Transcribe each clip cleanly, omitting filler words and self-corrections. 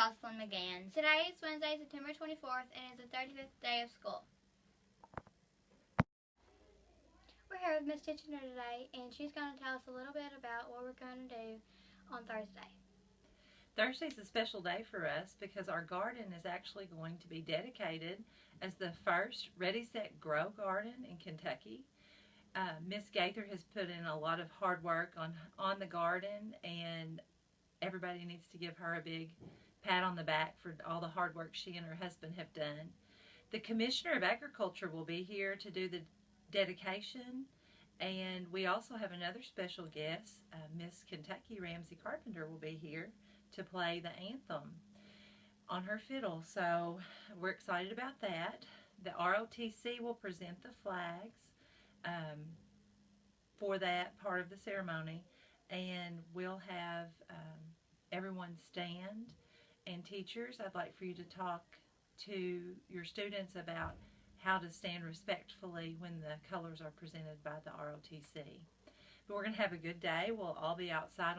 Jocelyn McGann. Today is Wednesday, September 24th, and it is the 35th day of school. We're here with Miss Titchener today, and she's going to tell us a little bit about what we're going to do on Thursday. Thursday's a special day for us because our garden is actually going to be dedicated as the first Ready, Set, Grow garden in Kentucky. Miss Gaither has put in a lot of hard work on the garden, and everybody needs to give her a big pat on the back for all the hard work she and her husband have done. The Commissioner of Agriculture will be here to do the dedication, and we also have another special guest. Miss Kentucky Ramsey Carpenter will be here to play the anthem on her fiddle, so we're excited about that. The ROTC will present the flags for that part of the ceremony, and we'll have everyone stand. And teachers, I'd like for you to talk to your students about how to stand respectfully when the colors are presented by the ROTC. But we're going to have a good day. We'll all be outside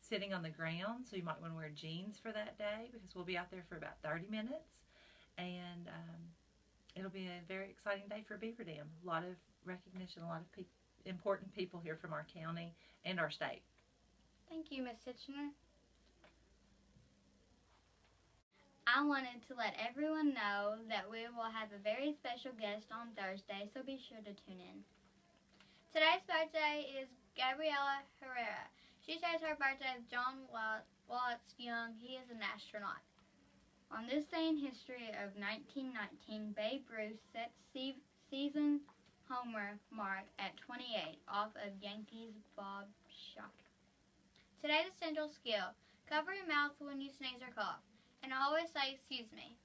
sitting on the ground, so you might want to wear jeans for that day because we'll be out there for about 30 minutes. And it'll be a very exciting day for Beaver Dam. A lot of recognition, a lot of important people here from our county and our state. Thank you, Miss Titchener. I wanted to let everyone know that we will have a very special guest on Thursday, so be sure to tune in. Today's birthday is Gabriela Herrera. She shares her birthday with John Watts Young. He is an astronaut. On this day in history of 1919, Babe Ruth set season homer mark at 28 off of Yankees Bob Shock. Today's essential skill: cover your mouth when you sneeze or cough, and always say excuse me.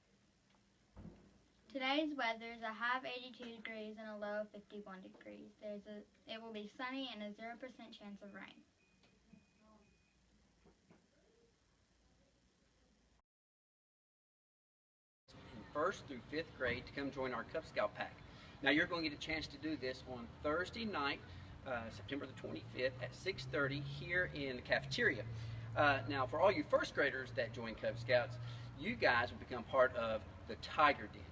Today's weather is a high of 82 degrees and a low of 51 degrees. It will be sunny and a 0% chance of rain. First through 5th grade to come join our Cub Scout pack. Now you're going to get a chance to do this on Thursday night, September the 25th at 6:30 here in the cafeteria. Now for all you first graders that join Cub Scouts, you guys will become part of the Tiger Den.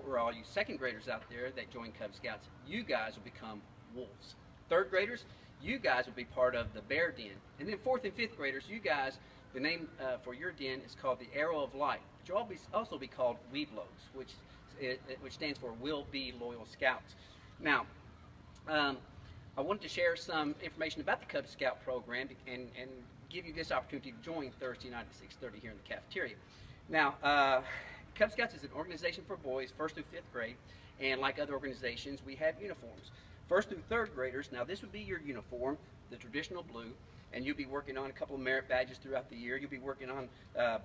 For all you second graders out there that join Cub Scouts, you guys will become wolves. Third graders, you guys will be part of the Bear Den. And then 4th and 5th graders, you guys, the name for your den is called the Arrow of Light. But you'll also be called Weeblos, which stands for Will Be Loyal Scouts. Now, I wanted to share some information about the Cub Scout program and give you this opportunity to join Thursday night at 6:30 here in the cafeteria. Now, Cub Scouts is an organization for boys 1st through 5th grade, and like other organizations, we have uniforms. 1st through 3rd graders, now this would be your uniform, the traditional blue, and you'll be working on a couple of merit badges throughout the year. You'll be working on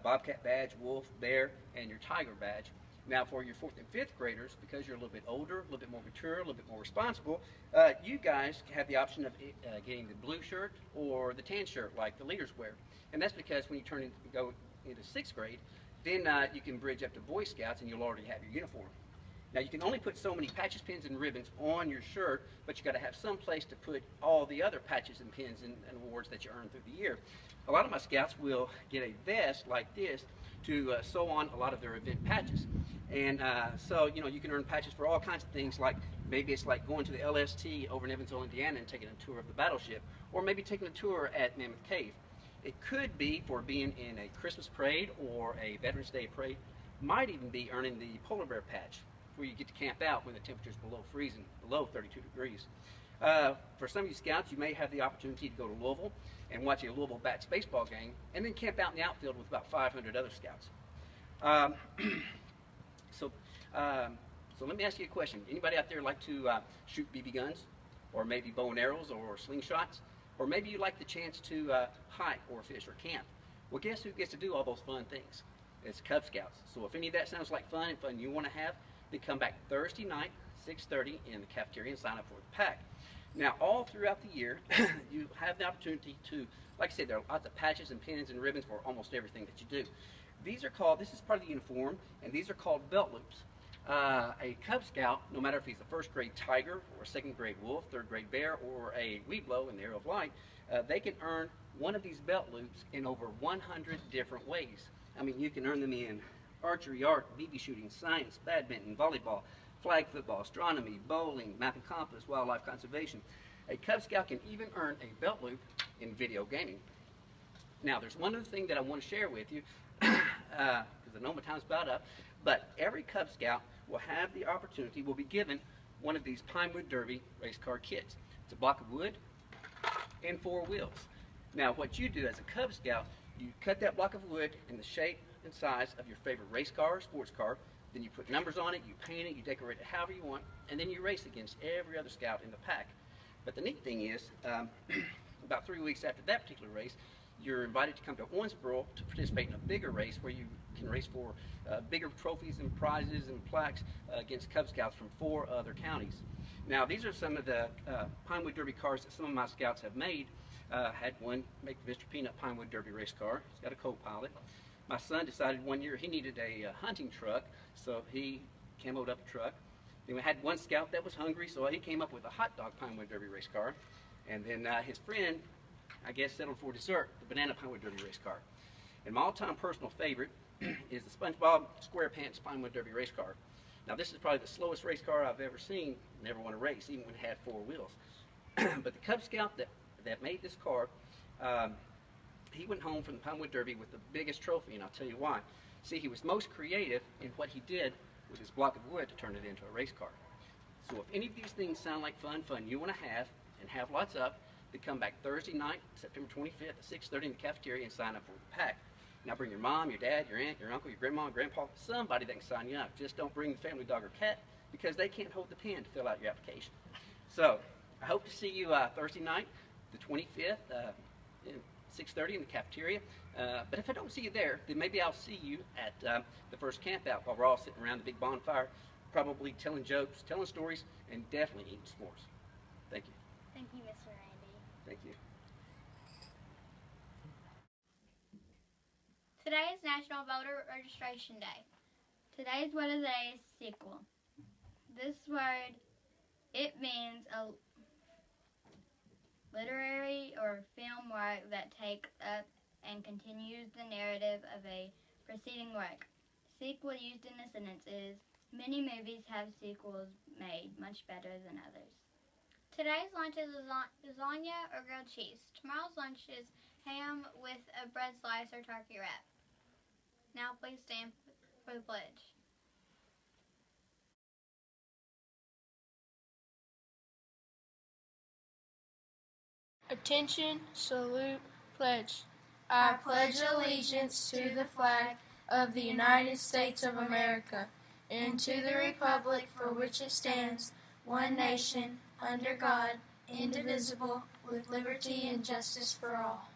Bobcat badge, Wolf, Bear, and your Tiger badge. Now for your 4th and 5th graders, because you're a little bit older, a little bit more mature, a little bit more responsible, you guys have the option of getting the blue shirt or the tan shirt like the leaders wear. And that's because when you go into 6th grade, then you can bridge up to Boy Scouts and you'll already have your uniform. Now you can only put so many patches, pins, and ribbons on your shirt, but you got to have some place to put all the other patches and pins and awards that you earn through the year. A lot of my scouts will get a vest like this to sew on a lot of their event patches. And so, you know, you can earn patches for all kinds of things, like maybe it's like going to the LST over in Evansville, Indiana and taking a tour of the battleship, or maybe taking a tour at Mammoth Cave. It could be for being in a Christmas parade or a Veterans Day parade. Might even be earning the polar bear patch, where you get to camp out when the temperature's below freezing, below 32 degrees. For some of you scouts, you may have the opportunity to go to Louisville and watch a Louisville Bats baseball game, and then camp out in the outfield with about 500 other scouts. So let me ask you a question. Anybody out there like to shoot BB guns, or maybe bow and arrows, or slingshots? Or maybe you like the chance to hike or fish or camp? Well, guess who gets to do all those fun things? It's Cub Scouts. So if any of that sounds like fun and fun you want to have, then come back Thursday night, 6:30 in the cafeteria and sign up for the pack. Now, all throughout the year, you have the opportunity to, like I said, there are lots of patches and pins and ribbons for almost everything that you do. These are called, this is part of the uniform, and these are called belt loops. A Cub Scout, no matter if he's a 1st grade Tiger or a 2nd grade Wolf, 3rd grade Bear, or a Weeblo in the Arrow of Light, they can earn one of these belt loops in over 100 different ways. I mean, you can earn them in archery, art, BB shooting, science, badminton, volleyball, flag football, astronomy, bowling, map and compass, wildlife conservation. A Cub Scout can even earn a belt loop in video gaming. Now, there's one other thing that I want to share with you, because I know my time's about up, but every Cub Scout will have the opportunity, will be given one of these Pinewood Derby race car kits. It's a block of wood and 4 wheels. Now, what you do as a Cub Scout, you cut that block of wood in the shape and size of your favorite race car or sports car, then you put numbers on it, you paint it, you decorate it however you want, and then you race against every other Scout in the pack. But the neat thing is, about 3 weeks after that particular race, you're invited to come to Owensboro to participate in a bigger race where you can race for bigger trophies and prizes and plaques against Cub Scouts from 4 other counties. Now, these are some of the Pinewood Derby cars that some of my Scouts have made. Had one make Mr. Peanut Pinewood Derby race car. It's got a co-pilot. My son decided one year he needed a hunting truck, so he camoed up a truck. Then we had one Scout that was hungry, so he came up with a hot dog Pinewood Derby race car. And then his friend, I guess, settled for dessert, the banana Pinewood Derby race car. And my all-time personal favorite is the SpongeBob SquarePants Pinewood Derby race car. Now, this is probably the slowest race car I've ever seen. Never won a race, even when it had 4 wheels. But the Cub Scout that made this car, he went home from the Pinewood Derby with the biggest trophy, and I'll tell you why. See, he was most creative in what he did with his block of wood to turn it into a race car. So if any of these things sound like fun you want to have, and have lots of, then come back Thursday night, September 25th at 6:30 in the cafeteria and sign up for the pack. Now bring your mom, your dad, your aunt, your uncle, your grandma, and grandpa, somebody that can sign you up. Just don't bring the family dog or cat because they can't hold the pen to fill out your application. So I hope to see you Thursday night, the 25th, 6:30 in the cafeteria. But if I don't see you there, then maybe I'll see you at the first camp out while we're all sitting around the big bonfire, probably telling jokes, telling stories, and definitely eating s'mores. Thank you. Thank you, Mr. Randy. Thank you. Today is National Voter Registration Day. Today's word of the day is sequel. This word, it means a literary or film work that takes up and continues the narrative of a preceding work. Sequel used in a sentence is, many movies have sequels made much better than others. Today's lunch is lasagna or grilled cheese. Tomorrow's lunch is ham with a bread slice or turkey wrap. Now please stand for the pledge. Attention, salute, pledge. I pledge allegiance to the flag of the United States of America and to the republic for which it stands, one nation, under God, indivisible, with liberty and justice for all.